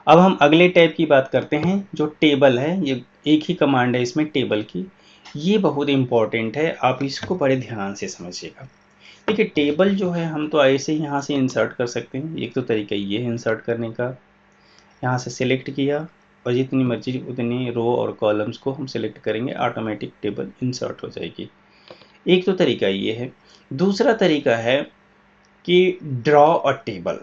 अब हम अगले टैब की बात करते हैं जो टेबल है। ये एक ही कमांड है इसमें टेबल की, ये बहुत इंपॉर्टेंट है, आप इसको बड़े ध्यान से समझिएगा। देखिए टेबल जो है हम तो ऐसे ही यहाँ से इंसर्ट कर सकते हैं। एक तो तरीका ये है इंसर्ट करने का, यहाँ से सिलेक्ट किया और जितनी मर्जी उतनी रो और कॉलम्स को हम सिलेक्ट करेंगे, ऑटोमेटिक टेबल इंसर्ट हो जाएगी। एक तो तरीका ये है। दूसरा तरीका है कि ड्रॉ अ टेबल।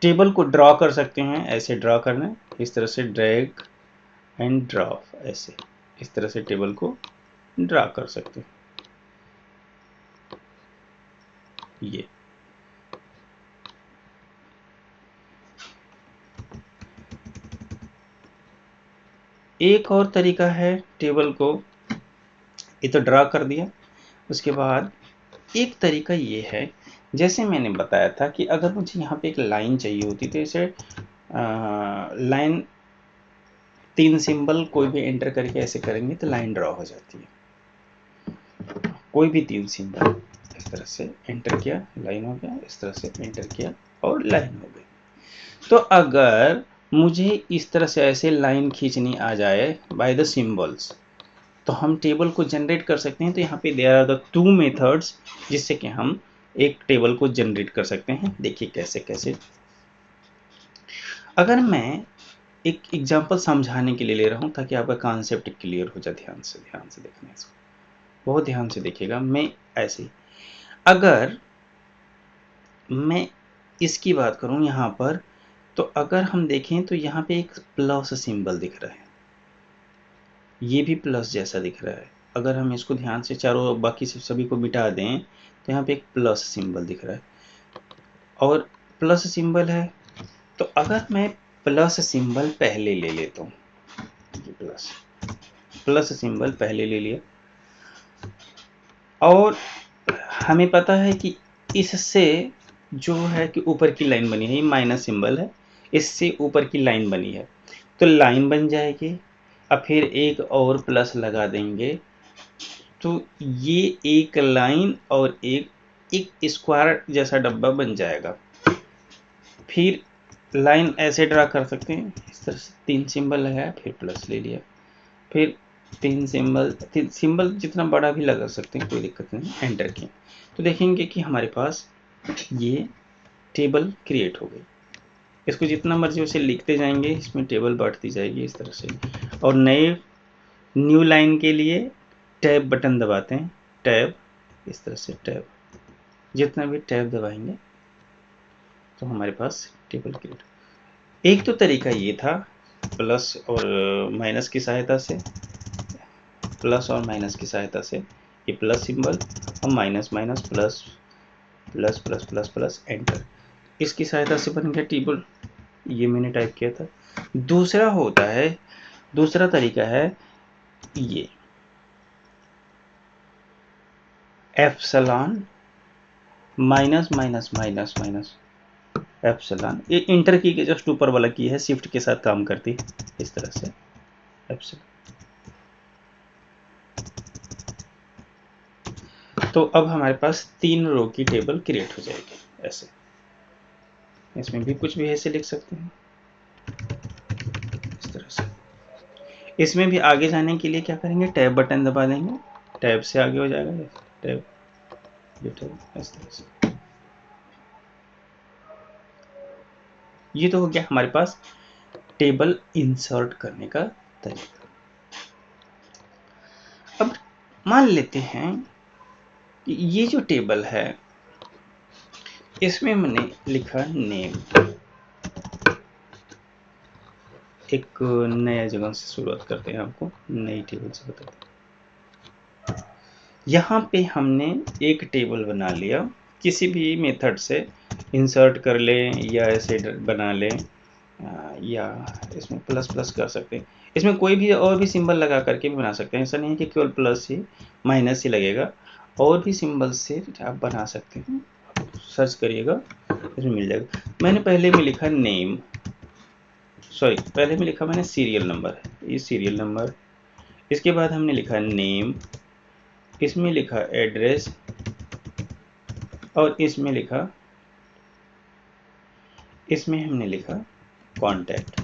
टेबल को ड्रॉ कर सकते हैं, ऐसे ड्रॉ करना है, इस तरह से ड्रैग एंड ड्रॉप, ऐसे इस तरह से टेबल को ड्रा कर सकते हैं। ये एक और तरीका है टेबल को, ये तो ड्रा कर दिया। उसके बाद एक तरीका ये है, जैसे मैंने बताया था कि अगर मुझे यहाँ पे एक लाइन चाहिए होती तो इसे लाइन 3 सिंबल कोई भी एंटर करके ऐसे करेंगे तो लाइन ड्रॉ हो जाती है। कोई भी 3 सिंबल इस तरह से एंटर किया, लाइन हो गया, इस तरह से एंटर किया और लाइन हो गई। तो अगर मुझे इस तरह से ऐसे लाइन खींचनी आ जाए बाय द सिंबल्स, तो हम टेबल को जनरेट कर सकते हैं। तो यहाँ पे देयर आर द 2 मेथड्स जिससे कि हम एक टेबल को जनरेट कर सकते हैं। देखिए कैसे कैसे। अगर मैं एक एग्जांपल समझाने के लिए ले रहा हूँ ताकि आपका कॉन्सेप्ट क्लियर हो जाए, ध्यान से देखना, इसको बहुत ध्यान से देखिएगा। मैं ऐसे अगर मैं इसकी बात करूँ यहाँ पर, तो अगर हम देखें तो यहाँ पे एक प्लस सिंबल दिख रहा है, ये भी प्लस जैसा दिख रहा है। अगर हम इसको ध्यान से चारों बाकी सभी को मिटा दें तो यहाँ पे एक प्लस सिंबल दिख रहा है और प्लस सिंबल है। तो अगर मैं प्लस सिंबल पहले ले लेता हूँ, प्लस सिंबल पहले ले लिया और हमें पता है कि इससे जो है कि ऊपर की लाइन बनी है, ये माइनस सिंबल है, इससे ऊपर की लाइन बनी है तो लाइन बन जाएगी। अब फिर एक और प्लस लगा देंगे तो ये एक लाइन और एक स्क्वायर जैसा डब्बा बन जाएगा। फिर लाइन ऐसे ड्रा कर सकते हैं, इस तरह से 3 सिंबल लगाया, फिर प्लस ले लिया, फिर 3 सिंबल जितना बड़ा भी लगा सकते हैं, कोई दिक्कत नहीं, एंटर किए तो देखेंगे कि हमारे पास ये टेबल क्रिएट हो गई। इसको जितना मर्जी उसे लिखते जाएंगे, इसमें टेबल बढ़ती जाएगी इस तरह से। और नए न्यू लाइन के लिए टैब बटन दबाते हैं, टैब, इस तरह से टैब, जितना भी टैब दबाएंगे तो हमारे पास टेबल क्रिएट। एक तो तरीका ये था प्लस और माइनस की सहायता से, प्लस और माइनस की सहायता से, ये प्लस सिंबल और minus minus plus plus plus plus plus enter, इसकी सहायता से बन गया टेबल। ये मैंने टाइप किया था। दूसरा होता है, दूसरा तरीका है ये epsilon minus minus minus minus epsilon, ये इंटर की के जस्ट ऊपर वाला की है, शिफ्ट के साथ काम करती है इस तरह से एप्सिलॉन। तो अब हमारे पास 3 रो की टेबल क्रिएट हो जाएगी ऐसे। इसमें भी कुछ भी ऐसे लिख सकते हैं इस तरह से। इसमें भी आगे जाने के लिए क्या करेंगे, टैब बटन दबा देंगे, टैब से आगे हो जाएगा, टैब इस तरह से। ये तो हो गया हमारे पास टेबल इंसर्ट करने का तरीका। अब मान लेते हैं कि ये जो टेबल है इसमें मैंने लिखा नेम, एक नया जगह से शुरुआत करते हैं, आपको नई टेबल से बताते हैं। यहाँ पे हमने एक टेबल बना लिया, किसी भी मेथड से इंसर्ट कर लें या ऐसे बना लें, या इसमें प्लस प्लस कर सकते हैं। इसमें कोई भी और भी सिंबल लगा करके भी बना सकते हैं, ऐसा नहीं है कि केवल प्लस ही माइनस ही लगेगा, और भी सिंबल से आप बना सकते हैं। सर्च करिएगा इसमें मिल जाएगा। मैंने पहले में लिखा नेम, सॉरी पहले में लिखा मैंने सीरियल नंबर, ये सीरियल नंबर, इसके बाद हमने लिखा नेम, इसमें लिखा एड्रेस और इसमें लिखा इसमें हमने लिखा कॉन्टैक्ट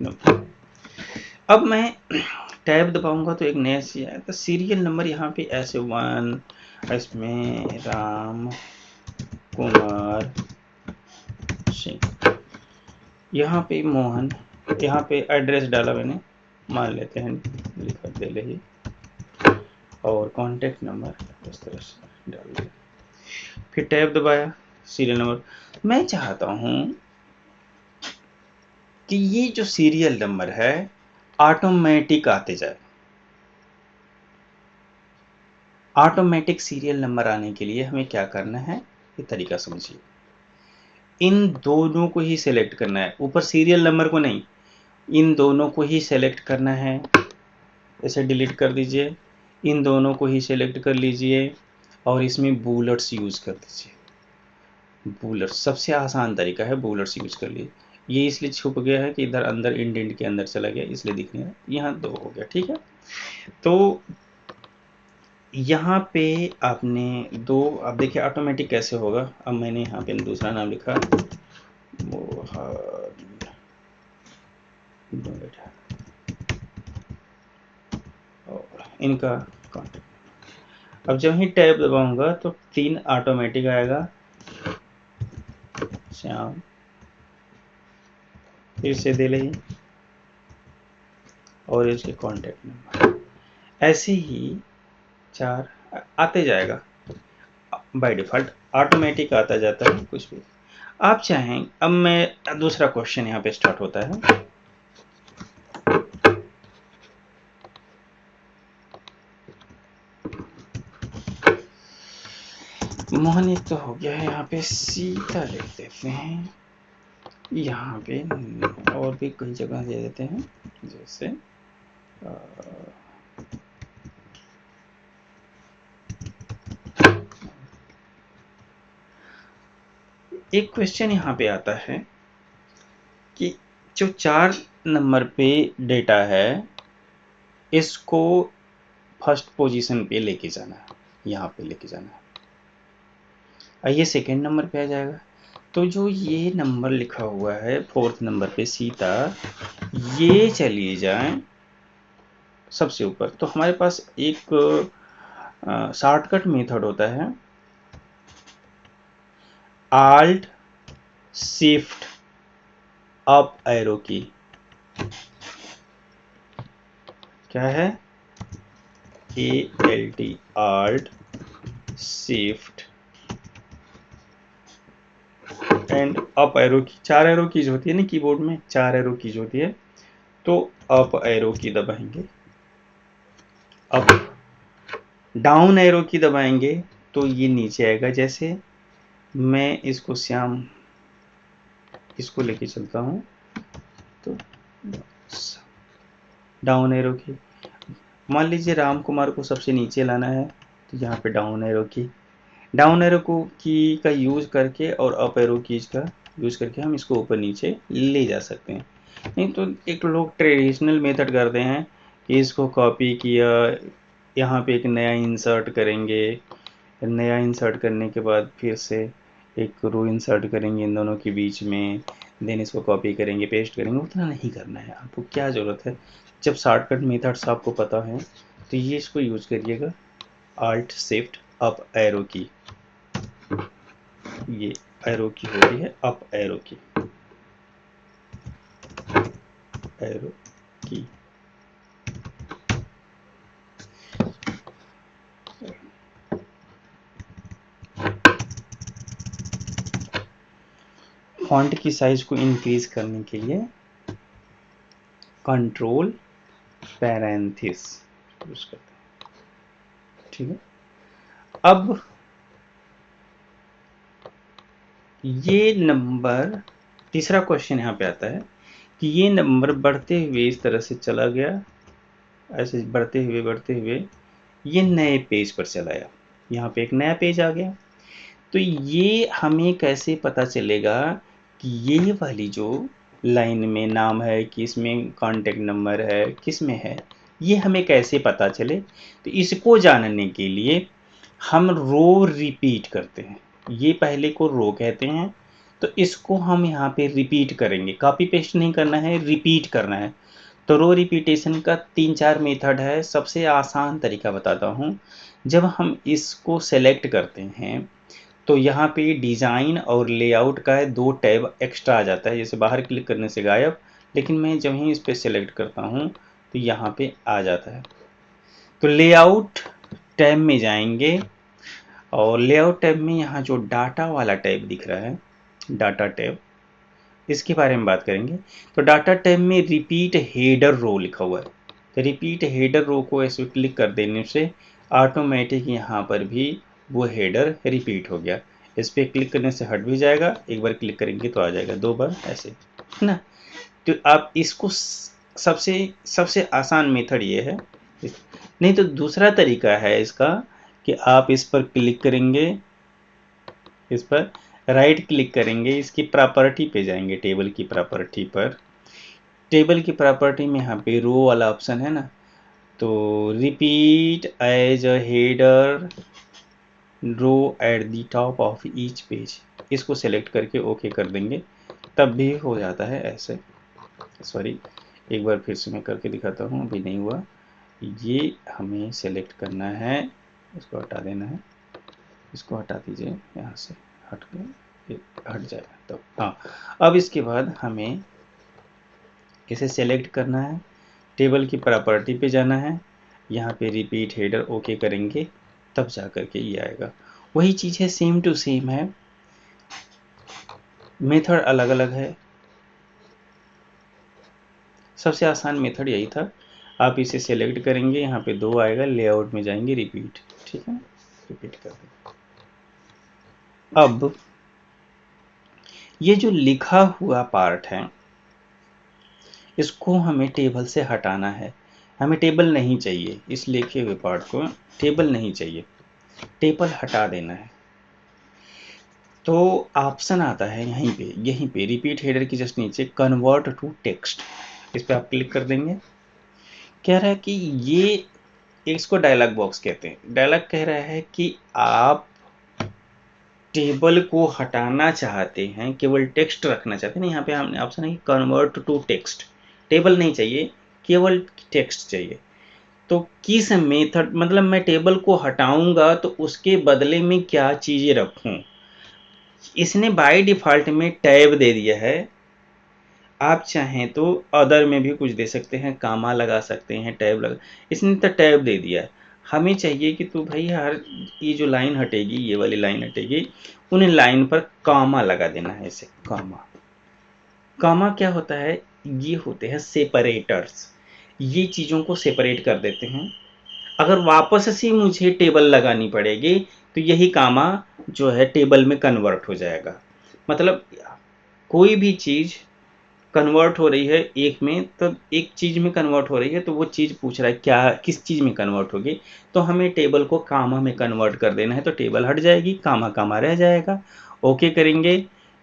नंबर। अब मैं टैब दबाऊंगा तो एक नया सी आएगा सीरियल नंबर। यहाँ पे S1, इसमें राम कुमार सिंह, यहाँ पे मोहन, यहाँ पे एड्रेस डाला मैंने, मान लेते हैं लिखा दे रही, और कॉन्टैक्ट नंबर इस तरह से डाल दिया। फिर टैब दबाया, सीरियल नंबर। मैं चाहता हूँ कि ये जो सीरियल नंबर है ऑटोमेटिक आते जाए। ऑटोमेटिक सीरियल नंबर आने के लिए हमें क्या करना है, ये तरीका समझिए। इन दोनों को ही सेलेक्ट करना है, ऊपर सीरियल नंबर को नहीं, इन दोनों को ही सेलेक्ट करना है। इसे डिलीट कर दीजिए, इन दोनों को ही सेलेक्ट कर लीजिए और इसमें बुलेट्स यूज़ कर दीजिए। बुलेट्स सबसे आसान तरीका है, बुलेट्स यूज़ कर लीजिए। ये इसलिए छुप गया है कि इधर अंदर इंडेंट के अंदर चला गया, इसलिए दिख नहीं रहा। यहाँ 2 हो गया, ठीक है। तो यहाँ पे आपने 2, अब देखिए ऑटोमेटिक कैसे होगा। अब मैंने यहाँ पे दूसरा नाम लिखा और इनका कॉन्टेक्ट। अब जब ही टैब दबाऊंगा तो 3 ऑटोमेटिक आएगा, श्याम, फिर से दे रही, और इसके कॉन्टेक्ट नंबर। ऐसे ही 4 आते जाएगा, बाय डिफ़ॉल्ट ऑटोमेटिक आता जाता है कुछ भी। आप चाहें, अब मैं दूसरा क्वेश्चन यहाँ पे स्टार्ट होता है। मोहन एक तो हो गया है, यहाँ पे सीता लिख देते हैं, यहाँ पे और भी कई जगह दे देते हैं, जैसे एक क्वेश्चन यहाँ पे आता है कि जो 4 नंबर पे डेटा है इसको फर्स्ट पोजीशन पे लेके जाना है, यहाँ पे लेके जाना है। ये सेकेंड नंबर पे आ जाएगा। तो जो ये नंबर लिखा हुआ है 4th नंबर पे सीता, ये चलिए जाएं सबसे ऊपर। तो हमारे पास एक शॉर्टकट मेथड होता है, आल्ट शिफ्ट अप एरो की। क्या है? ALT, alt shift and up arrow की। 4 एरो कीज होती है ना कीबोर्ड में, 4 एरो कीज होती है। तो अप एरो की दबाएंगे, अप। डाउन एरो की दबाएंगे तो ये नीचे आएगा। जैसे मैं इसको श्याम, इसको लेके चलता हूँ तो डाउन एरो की। मान लीजिए राम कुमार को सबसे नीचे लाना है तो यहाँ पे डाउन एरो की, डाउन एरो को की का यूज करके और अप एरो कीज का यूज करके हम इसको ऊपर नीचे ले जा सकते हैं। नहीं तो एक लोग ट्रेडिशनल मेथड करते हैं कि इसको कॉपी किया, यहाँ पे एक नया इंसर्ट करेंगे, नया इंसर्ट करने के बाद फिर से एक रो इंसर्ट करेंगे इन दोनों के बीच में, देन इसको कॉपी करेंगे, पेस्ट करेंगे। उतना नहीं करना है, आपको क्या ज़रूरत है, जब शॉर्टकट मेथड्स आपको पता है तो ये इसको यूज करिएगा, आल्ट शिफ्ट अप एरो की। ये एरो की होती है अप एरो की, एरो की। फॉन्ट की साइज को इंक्रीज करने के लिए कंट्रोल पैरेंथिस यूज करते हैं, ठीक है। अब ये नंबर, तीसरा क्वेश्चन यहाँ पे आता है कि ये नंबर बढ़ते हुए इस तरह से चला गया, ऐसे बढ़ते हुए ये नए पेज पर चला आया, यहाँ पे एक नया पेज आ गया। तो ये हमें कैसे पता चलेगा कि ये वाली जो लाइन में नाम है, किस में कॉन्टेक्ट नंबर है, किस में है, ये हमें कैसे पता चले। तो इसको जानने के लिए हम रो रिपीट करते हैं, ये पहले को रो कहते हैं, तो इसको हम यहाँ पे रिपीट करेंगे, कॉपी पेस्ट नहीं करना है, रिपीट करना है। तो रो रिपीटेशन का 3-4 मेथड है। सबसे आसान तरीका बताता हूँ। जब हम इसको सेलेक्ट करते हैं तो यहाँ पे डिज़ाइन और लेआउट का 2 टैब एक्स्ट्रा आ जाता है, जैसे बाहर क्लिक करने से गायब, लेकिन मैं जब ही इस पर सेलेक्ट करता हूँ तो यहाँ पे आ जाता है। तो लेआउट टैब में जाएंगे और लेआउट टैब में यहाँ जो डाटा वाला टैब दिख रहा है, डाटा टैब, इसके बारे में बात करेंगे। तो डाटा टैब में रिपीट हेडर रो लिखा हुआ है, तो रिपीट हेडर रो को ऐसे क्लिक कर देने से ऑटोमेटिक यहाँ पर भी वो हेडर रिपीट हो गया। इस पर क्लिक करने से हट भी जाएगा, एक बार क्लिक करेंगे तो आ जाएगा, 2 बार ऐसे, है ना। तो आप इसको सबसे सबसे आसान मेथड ये है। नहीं तो दूसरा तरीका है इसका कि आप इस पर क्लिक करेंगे, इस पर राइट क्लिक करेंगे, इसकी प्रॉपर्टी पे जाएंगे, टेबल की प्रॉपर्टी पर। टेबल की प्रॉपर्टी में यहाँ पे रो वाला ऑप्शन है ना, तो repeat as a header row at the top of each page, इसको सेलेक्ट करके ओके कर देंगे, तब भी हो जाता है ऐसे। सॉरी, एक बार फिर से मैं करके दिखाता हूँ, अभी नहीं हुआ। ये हमें सेलेक्ट करना है, इसको हटा देना है, इसको हटा दीजिए यहाँ से, हट गया, हट जाएगा तो हाँ। अब इसके बाद हमें इसे सेलेक्ट करना है, टेबल की प्रॉपर्टी पे जाना है, यहाँ पे रिपीट हेडर ओके करेंगे, तब जा कर के ये आएगा। वही चीज़ है, सेम टू सेम है, मेथड अलग अलग है। सबसे आसान मेथड यही था। आप इसे सेलेक्ट करेंगे, यहाँ पे 2 आएगा, लेआउट में जाएंगे, रिपीट, ठीक है, रिपीट कर देंगे। अब ये जो लिखा हुआ पार्ट है, इसको हमें टेबल से हटाना है। हमें टेबल नहीं चाहिए, इस लिखे हुए पार्ट को टेबल नहीं चाहिए, टेबल हटा देना है। तो ऑप्शन आता है यहीं पे रिपीट हेडर की जस्ट नीचे कन्वर्ट टू टेक्स्ट, इस पर आप क्लिक कर देंगे। कह रहा है कि ये, इसको डायलॉग बॉक्स कहते हैं, डायलॉग कह रहा है कि आप टेबल को हटाना चाहते हैं, केवल टेक्स्ट रखना चाहते हैं। यहाँ पे हमने ऑप्शन है कन्वर्ट टू टेक्स्ट, टेबल नहीं चाहिए, केवल टेक्स्ट चाहिए। तो किस मेथड, मतलब मैं टेबल को हटाऊंगा तो उसके बदले में क्या चीजें रखूं। इसने बाय डिफॉल्ट में टैब दे दिया है, आप चाहें तो अदर में भी कुछ दे सकते हैं, कामा लगा सकते हैं, टैब लगा, इसने तो टैब दे दिया है। हमें चाहिए कि तो भाई हर ये जो लाइन हटेगी, ये वाली लाइन हटेगी, उन लाइन पर कामा लगा देना है, ऐसे कामा। कामा क्या होता है, ये होते हैं सेपरेटर्स, ये चीज़ों को सेपरेट कर देते हैं। अगर वापस से मुझे टेबल लगानी पड़ेगी तो यही कामा जो है टेबल में कन्वर्ट हो जाएगा। मतलब कोई भी चीज़ कन्वर्ट हो रही है एक में, तो एक चीज़ में कन्वर्ट हो रही है, तो वो चीज़ पूछ रहा है क्या, किस चीज़ में कन्वर्ट होगी। तो हमें टेबल को कामा में कन्वर्ट कर देना है, तो टेबल हट जाएगी, कामा कामा रह जाएगा। ओके करेंगे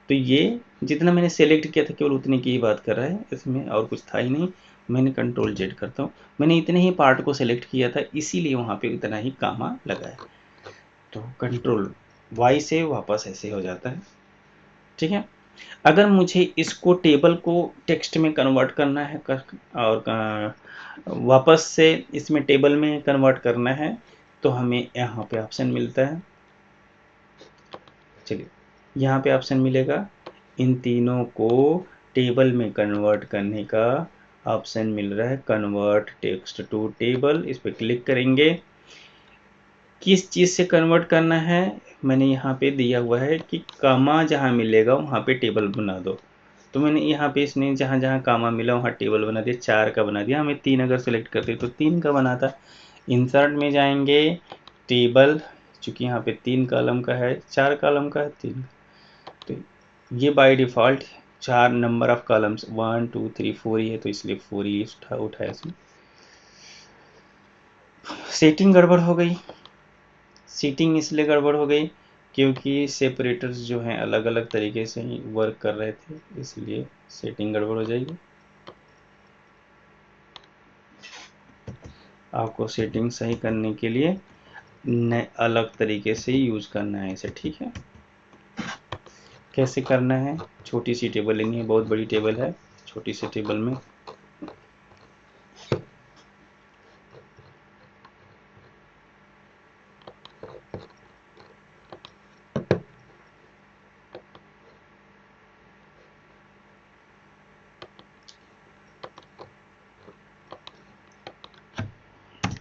तो ये जितना मैंने सेलेक्ट किया था केवल उतने की ही बात कर रहा है, इसमें और कुछ था ही नहीं। मैंने कंट्रोल जेड करता हूँ, मैंने इतने ही पार्ट को सेलेक्ट किया था, इसीलिए वहाँ पे इतना ही कामा लगा है। तो कंट्रोल वाई से वापस ऐसे हो जाता है, ठीक है। अगर मुझे इसको टेबल को टेक्स्ट में कन्वर्ट करना है और वापस से इसमें टेबल में कन्वर्ट करना है, तो हमें यहाँ पे ऑप्शन मिलता है। चलिए, यहाँ पे ऑप्शन मिलेगा, इन तीनों को टेबल में कन्वर्ट करने का ऑप्शन मिल रहा है, कन्वर्ट टेक्स्ट टू टेबल, इस पर क्लिक करेंगे। किस चीज़ से कन्वर्ट करना है, मैंने यहाँ पे दिया हुआ है कि कामा जहाँ मिलेगा वहाँ पे टेबल बना दो। तो मैंने यहाँ पे इसने जहाँ जहाँ कामा मिला वहाँ टेबल बना दिया, 4 का बना दिया। हमें 3 अगर सेलेक्ट करते तो 3 का बनाता। इंसर्ट में जाएंगे, टेबल, चूँकि यहाँ पे 3 कॉलम का है, 4 कॉलम का है, 3, तो ये by default 4 number of columns 1 2 3 4 ही है, तो इसलिए 4 ही उठाया इसमें। सेटिंग गड़बड़ हो गई, सीटिंग इसलिए गड़बड़ हो गई क्योंकि सेपरेटर्स जो हैं अलग अलग तरीके से ही वर्क कर रहे थे, इसलिए सेटिंग गड़बड़ हो जाएगी। आपको सेटिंग सही करने के लिए अलग तरीके से यूज करना है इसे, ठीक है। कैसे करना है, छोटी सी टेबल लेनी है, बहुत बड़ी टेबल है, छोटी सी टेबल में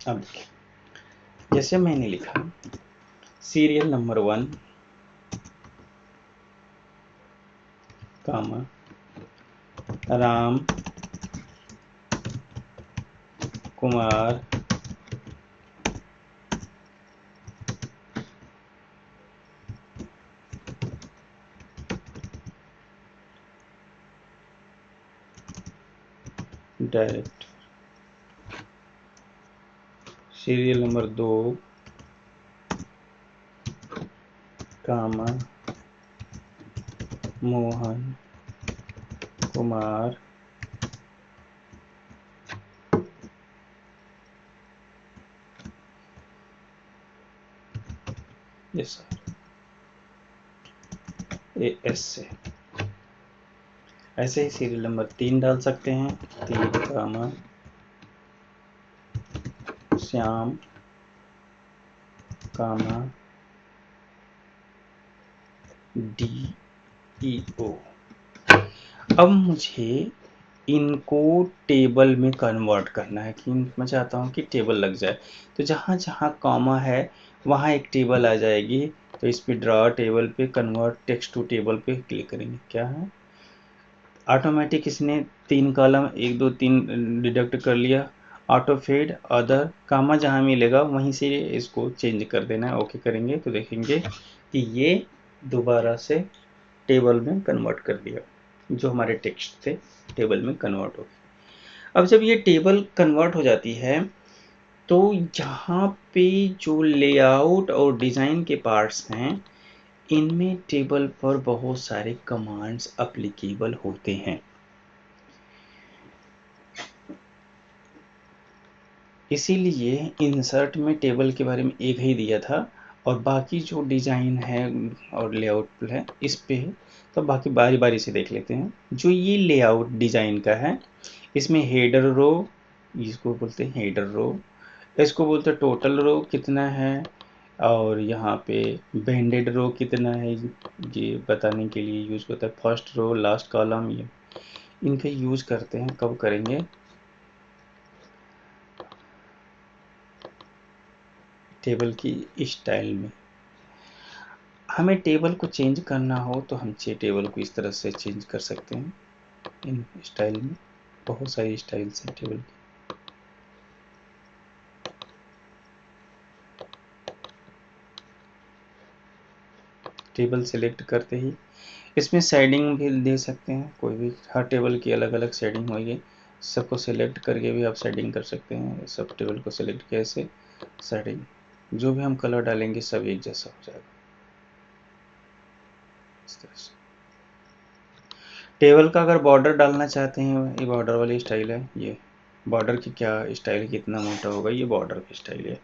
अब जैसे मैंने लिखा serial number 1 comma Ram Kumar direct. Serial number 2 comma Mohan Kumar yes AS से। ऐसे ही सीरियल नंबर 3 डाल सकते हैं, 3 कामा श्याम कामा DEO। अब मुझे इनको टेबल में कन्वर्ट करना है, कि मैं चाहता हूँ कि टेबल लग जाए, तो जहाँ जहाँ कॉमा है वहाँ एक टेबल आ जाएगी। तो इस पे ड्रा टेबल पे कन्वर्ट टेक्स्ट टू टेबल पे क्लिक करेंगे। क्या है, ऑटोमेटिक इसने 3 कॉलम 1 2 3 डिडक्ट कर लिया। ऑटो फेड अदर कामा जहाँ मिलेगा वहीं से इसको चेंज कर देना है। ओके करेंगे तो देखेंगे कि ये दोबारा से टेबल में कन्वर्ट कर दिया, जो हमारे टेक्स्ट थे टेबल में कन्वर्ट हो गए। अब जब ये टेबल कन्वर्ट हो जाती है तो यहाँ पे जो लेआउट और डिज़ाइन के पार्ट्स हैं इनमें टेबल पर बहुत सारे कमांड्स अप्लीकेबल होते हैं। इसीलिए इंसर्ट में टेबल के बारे में एक ही दिया था, और बाकी जो डिज़ाइन है और लेआउट है इस पे है, तो बाकी बारी बारी से देख लेते हैं। जो ये लेआउट डिज़ाइन का है इसमें हेडर रो, इसको बोलते हैं हेडर रो, इसको बोलते हैं टोटल रो कितना है, और यहाँ पे बैंडेड रो कितना है ये बताने के लिए यूज़ होता है। फर्स्ट रो लास्ट कॉलम, ये इनका यूज़ करते हैं। कब करेंगे, टेबल की स्टाइल में। हमें टेबल को चेंज करना हो तो हम टेबल को इस तरह से चेंज कर सकते हैं इन स्टाइल में। बहुत सारी स्टाइल्स हैं टेबल की। टेबल सेलेक्ट करते ही इसमें शेडिंग भी दे सकते हैं, कोई भी हर टेबल की अलग अलग शेडिंग होगी। सबको सेलेक्ट करके भी आप शेडिंग कर सकते हैं। सब टेबल को सेलेक्ट कैसे शेडिंग, जो भी हम कलर डालेंगे सब एक जैसा हो जाएगा इस तरह से। टेबल का अगर बॉर्डर डालना चाहते हैं, ये बॉर्डर वाली स्टाइल है। ये बॉर्डर की क्या स्टाइल, कितना मोटा होगा, ये बॉर्डर की स्टाइल है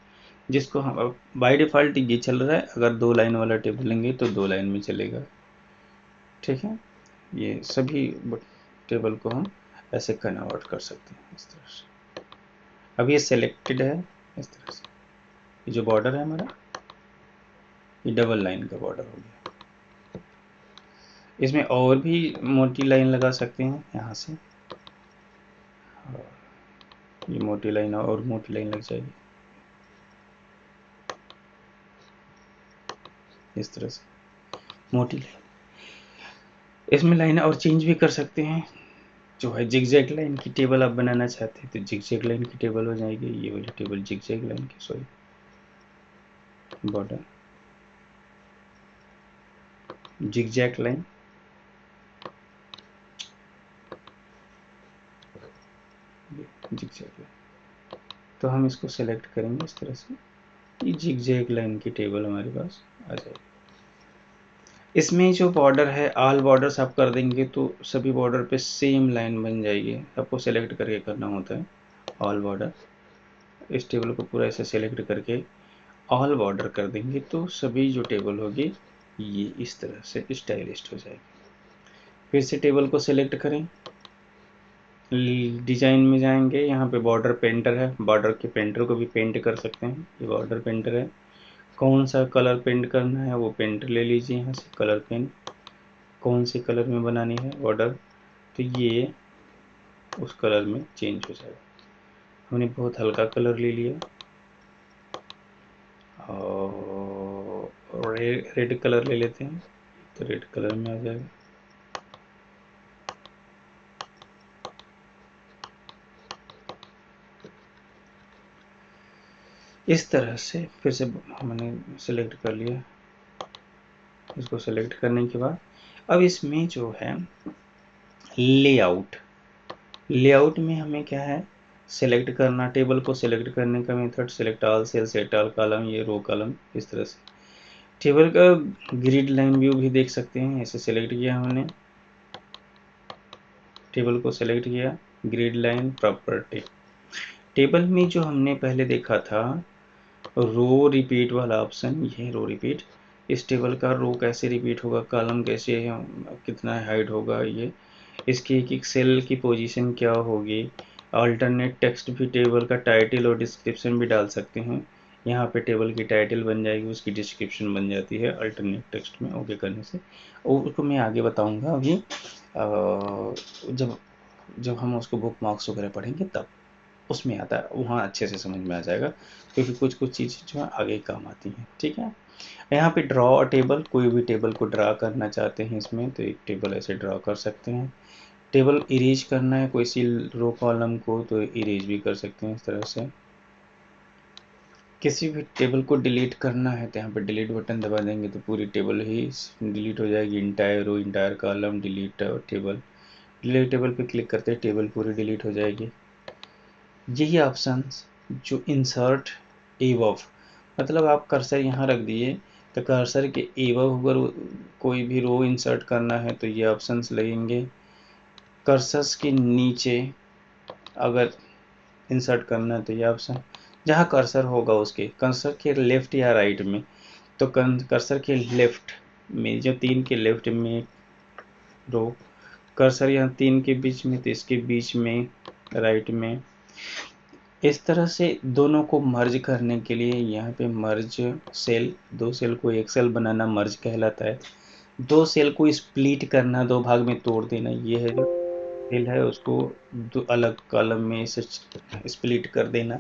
जिसको हम अब बाय डिफ़ॉल्ट ये चल रहा है। अगर 2 लाइन वाला टेबल लेंगे तो 2 लाइन में चलेगा, ठीक है। ये सभी टेबल को हम ऐसे कन्वर्ट कर सकते हैं इस तरह से। अब ये सेलेक्टेड है इस तरह से। ये जो बॉर्डर है हमारा, ये डबल लाइन का बॉर्डर हो गया। इसमें और भी मोटी लाइन लगा सकते हैं यहाँ से, ये मोटी लाइन और मोटी लाइन लग जाएगी इस तरह से, मोटी लाइन। इसमें लाइन और चेंज भी कर सकते हैं। जो है जिगजैग लाइन की टेबल आप बनाना चाहते हैं तो जिगजैग लाइन की टेबल हो जाएगी। ये वाली टेबल जिगजैग लाइन की, sorry border zigzag line. Zigzag line, तो हम इसको सेलेक्ट करेंगे इस तरह से। ये जिगजैग लाइन की टेबल हमारे पास आ जाएगी। इसमें जो बॉर्डर है ऑल बॉर्डर्स आप कर देंगे तो सभी बॉर्डर पे सेम लाइन बन जाएगी। आपको सेलेक्ट करके करना होता है ऑल बॉर्डर। इस टेबल को पूरा ऐसे सेलेक्ट करके ऑल बॉर्डर कर देंगे तो सभी जो टेबल होगी ये इस तरह से स्टाइलिस्ट हो जाएगी। फिर से टेबल को सिलेक्ट करें, डिजाइन में जाएंगे, यहाँ पे बॉर्डर पेंटर है, बॉर्डर के पेंटर को भी पेंट कर सकते हैं, ये बॉर्डर पेंटर है। कौन सा कलर पेंट करना है वो पेंट ले लीजिए, यहाँ से कलर पेंट, कौन से कलर में बनानी है बॉर्डर, तो ये उस कलर में चेंज हो जाएगा। हमने बहुत हल्का कलर ले लिया और रेड कलर ले लेते हैं, तो रेड कलर में आ जाएगा। इस तरह से फिर से हमने सेलेक्ट कर लिया। इसको सेलेक्ट करने के बाद अब इसमें जो है लेआउट, लेआउट में हमें क्या है सेलेक्ट करना, टेबल को सेलेक्ट करने का method select all cell, select all column, ये रो कॉलम इस तरह से। टेबल का ग्रिड लाइन व्यू भी देख सकते हैं, ऐसे सेलेक्ट किया हमने, टेबल को सेलेक्ट किया, ग्रिड लाइन प्रॉपर्टी। टेबल में जो हमने पहले देखा था रो रिपीट वाला ऑप्शन, ये रो रिपीट, इस टेबल का रो कैसे रिपीट होगा, कॉलम कैसे कितना हाइट होगा, ये इसकी एक एक सेल की पोजीशन क्या होगी, अल्टरनेट टेक्स्ट भी टेबल का टाइटल और डिस्क्रिप्शन भी डाल सकते हैं। यहाँ पे टेबल की टाइटल बन जाएगी, उसकी डिस्क्रिप्शन बन जाती है अल्टरनेट टेक्स्ट में ओके करने से। और उसको मैं आगे बताऊँगा अभी, जब जब हम उसको बुक मार्क्स वगैरह पढ़ेंगे तब उसमें आता है, वहाँ अच्छे से समझ में आ जाएगा, क्योंकि कुछ कुछ चीज़ें जो है आगे काम आती हैं। ठीक है, यहाँ पे ड्रॉ अ टेबल, कोई भी टेबल को ड्रा करना चाहते हैं इसमें तो एक टेबल ऐसे ड्रा कर सकते हैं। टेबल इरेज करना है कोई सी रो कॉलम को तो इरेज भी कर सकते हैं इस तरह से। किसी भी टेबल को डिलीट करना है तो यहाँ पर डिलीट बटन दबा देंगे तो पूरी टेबल ही डिलीट हो जाएगी, entire row, entire column, delete table. Delete table पे क्लिक करते हैं टेबल पूरी डिलीट हो जाएगी। यही ऑप्शन जो इंसर्ट एबव, मतलब आप कर्सर यहाँ रख दिए तो कर्सर के एबव अगर कोई भी रो इंसर्ट करना है तो ये ऑप्शंस लगेंगे। कर्सर के नीचे अगर इंसर्ट करना है तो ये ऑप्शन, जहाँ कर्सर होगा उसके कर्सर के लेफ्ट या राइट में, तो कर्सर के लेफ्ट में जो 3 के लेफ्ट में रो, कर्सर यहाँ 3 के बीच में तो इसके बीच में राइट में। इस तरह से दोनों को मर्ज करने के लिए यहाँ पे मर्ज सेल, दो सेल को एक सेल बनाना मर्ज कहलाता है। दो सेल को स्प्लिट करना, दो भाग में तोड़ देना, ये है जो सेल है उसको दो अलग कॉलम में से स्प्लिट कर देना,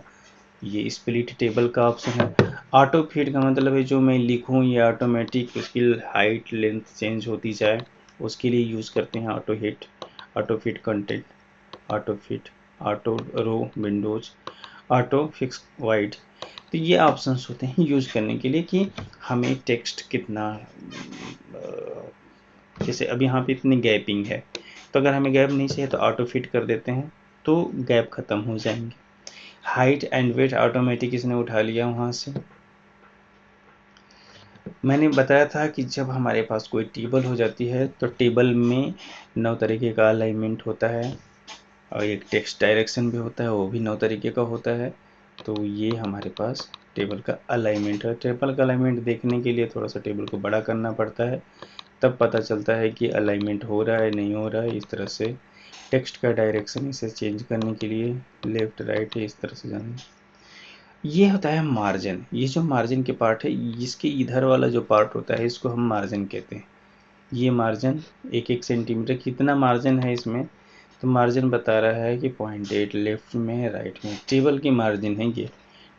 ये स्प्लिट टेबल का ऑप्शन है। ऑटो फिट का मतलब है जो मैं लिखूँ ये ऑटोमेटिक उसकी हाइट लेंथ चेंज होती जाए, उसके लिए यूज़ करते हैं auto hit, auto fit content, auto fit, auto row windows, auto fix wide. तो ये ऑप्शंस होते हैं यूज़ करने के लिए कि हमें टेक्स्ट कितना, जैसे अब यहाँ पे इतनी गैपिंग है तो अगर हमें गैप नहीं चाहिए तो ऑटो फिट कर देते हैं तो गैप ख़त्म हो जाएंगे। हाइट एंड वेट ऑटोमेटिक इसने उठा लिया वहाँ से। मैंने बताया था कि जब हमारे पास कोई टेबल हो जाती है तो टेबल में 9 तरीके का अलाइनमेंट होता है और एक टेक्स्ट डायरेक्शन भी होता है, वो भी 9 तरीके का होता है। तो ये हमारे पास टेबल का अलाइनमेंट है। टेबल का अलाइनमेंट देखने के लिए थोड़ा सा टेबल को बड़ा करना पड़ता है, तब पता चलता है कि अलाइनमेंट हो रहा है नहीं हो रहा है। इस तरह से टेक्स्ट का डायरेक्शन इसे चेंज करने के लिए लेफ्ट राइट इस तरह से जाना। ये होता है मार्जिन, ये जो मार्जिन के पार्ट है इसके इधर वाला जो पार्ट होता है इसको हम मार्जिन कहते हैं। ये मार्जिन 1-1 सेंटीमीटर कितना मार्जिन है इसमें, तो मार्जिन बता रहा है कि 0.8 लेफ्ट में राइट में, टेबल की मार्जिन है ये,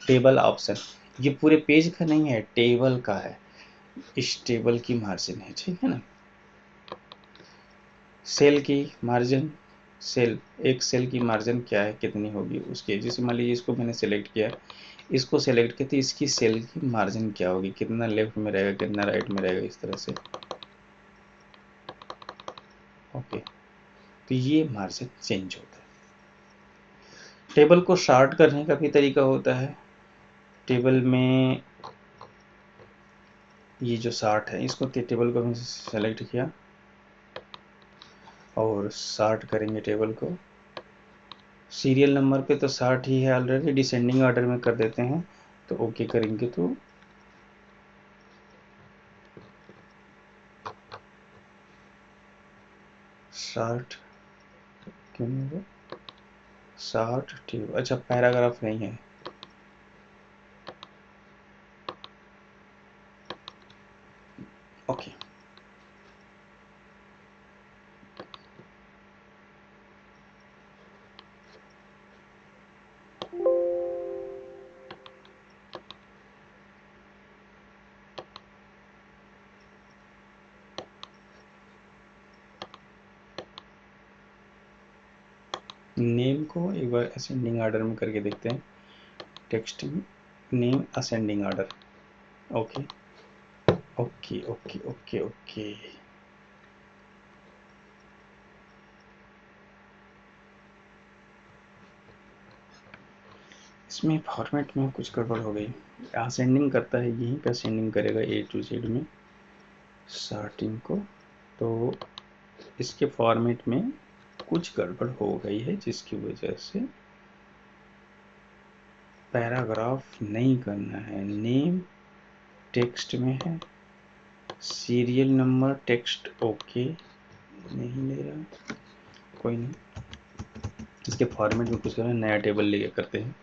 टेबल ऑप्शन, ये पूरे पेज का नहीं है टेबल का है, इस टेबल की मार्जिन है, ठीक है ना। सेल की मार्जिन, सेल एक सेल की मार्जिन क्या है कितनी होगी उसके, जैसे मान लीजिए इसको मैंने सेलेक्ट किया, इसको सेलेक्ट किया तो इसकी सेल की मार्जिन क्या होगी, कितना लेफ्ट में रहेगा कितना राइट में रहेगा, इस तरह से ओके। तो ये मार्जिन चेंज होता है। टेबल को शार्ट करने का भी तरीका होता है। टेबल में ये जो शार्ट है इसको टेबल को हमने सेलेक्ट किया और शार्ट करेंगे टेबल को, सीरियल नंबर पे तो 60 ही है ऑलरेडी, डिसेंडिंग ऑर्डर में कर देते हैं तो ओके करेंगे तो शार्ट क्यों नहीं होगा? शार्ट ठीक, अच्छा पैराग्राफ नहीं है। ओके नेम को एक बार असेंडिंग ऑर्डर में करके देखते हैं। टेक्स्ट में name ascending order. Okay okay okay okay okay. इसमें फॉर्मेट में कुछ गड़बड़ हो गई। असेंडिंग करता है, यहीं पे असेंडिंग करेगा ए टू जेड में स्टार्टिंग को, तो इसके फॉर्मेट में कुछ गड़बड़ हो गई है जिसकी वजह से पैराग्राफ नहीं करना है। नेम टेक्स्ट में है, सीरियल नंबर टेक्स्ट ओके नहीं ले रहा, कोई नहीं। इसके फॉर्मेट में कुछ करना, नया टेबल लेके करते हैं।